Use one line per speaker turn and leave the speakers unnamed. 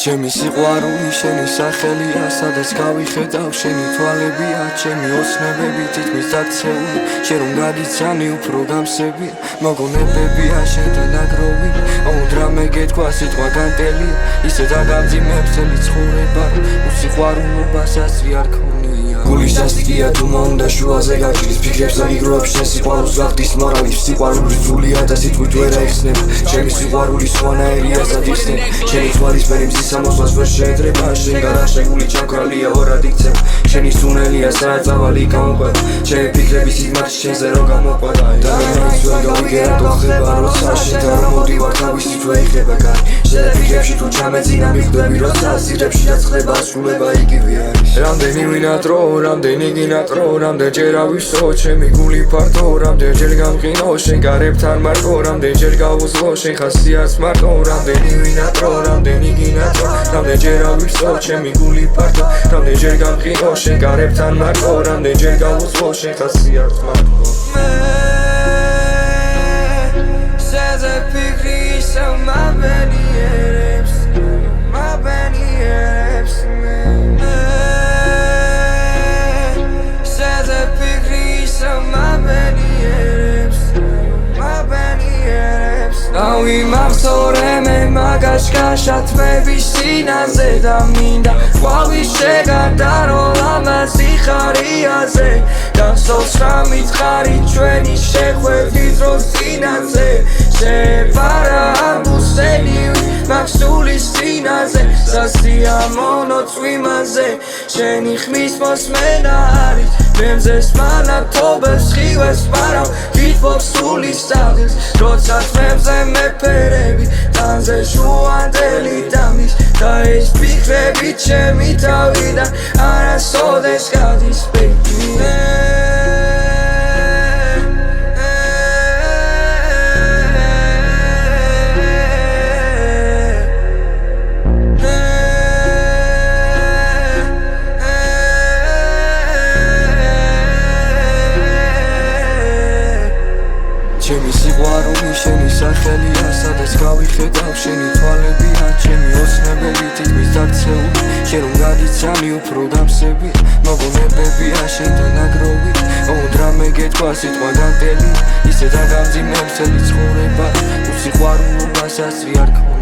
ჩემი სიყვარული შენი სახელია, სადაც გავიხედავ შენი თვალებია, ჩემი ოცნებები თითქმის დაქცეული, შენ რომ გადიცანი უფრო გამსები, მოგონებებია შენთან აგროვი, უდრამე გეთქვა სიტყვა განტელია, ისე დაგამძიმებ მთელი ცხოვრება, სიყვარულობას ასვი არ ქონია. გულის დასტიკია თუ მომდა შუაზე გაჭრის ფიქრებს და იგროვებ შენ სიყვარულს გახდის მორალის, სიყვარული სულია და სიტყვით ვერ აიხსნება, ჩემი სიყვარული სხვანაირია სადიხსნებ, შენი თვალისფერი მზის სამოსვლას ვერ შეეძრება, შენ გარაშეგული ჩამქრალია ორად იქცევ, შენი სუნელია საერთავალი გამოყვება, ჩემი ფიქრები სიტმართ შენზე რო გამოყვება, და რომელიც ვერ გავიგერა თუ ხდება როცა შენთან რომ მოდივარ თავისით ვერ იხდება კარი, შენ ფიქრებში თუ ჩამეძინა მიხვდები როცა სირებში დაწყდება ასრულება იგივე არის, რამდენი ვინატრო, რამდენი გინატრო, რამდენჯერ ავისო ჩემი გული ფართო, რამდენჯერ გამყინო შენ გარებთან მარტო, რამდენჯერ გავუძლო შენ ხასიათს მარტო, რამდენი ვინატრო, რამდენი გინატრო, რამდენჯერ ავისო ჩემი გული ფართო, რამდენჯერ გამყინო შენ გარებთან მარტო, რამდენჯერ გავუძლო შენ ხასიათს მარტო.
Saze fikri samabeniyeps, mabeniyeps Saze fikri samabeniyeps, mabeniyeps Awi mavsore me magashkashat me visinaze da minda Wawi shegarda rolama sikhariaze Dansos ramitskhari ჩვენი შეხვევდი დროს წინაზე შეფარა ამბუსენივი მაქსულის წინაზე სასიამოვნო წვიმაზე შენი ხმის მოსმენა არის მე მზეს მანათობებს ხივებს პარავ გითბობს სულის საღილს როდესაც მე მზე მეფერები ტანზე შუანდელი დამის და ეს ფიქრები ჩემი თავიდან არასოდეს გადის ბეჭდი
ჩემი სიყვარული შენი სახელია, სადაც გავიხედავ შენი თვალებია, ჩემი ოცნებები თითქმის დაქცეული, შენ რომ გადიცანი უფრო დამსები, მოგონებებია შენთან აგროვი, უდრამე გეთქვა სიტყვა განტელია, ისე დაგამძიმებ მთელი ცხოვრება, სიყვარულობას ასვი არ ქონია.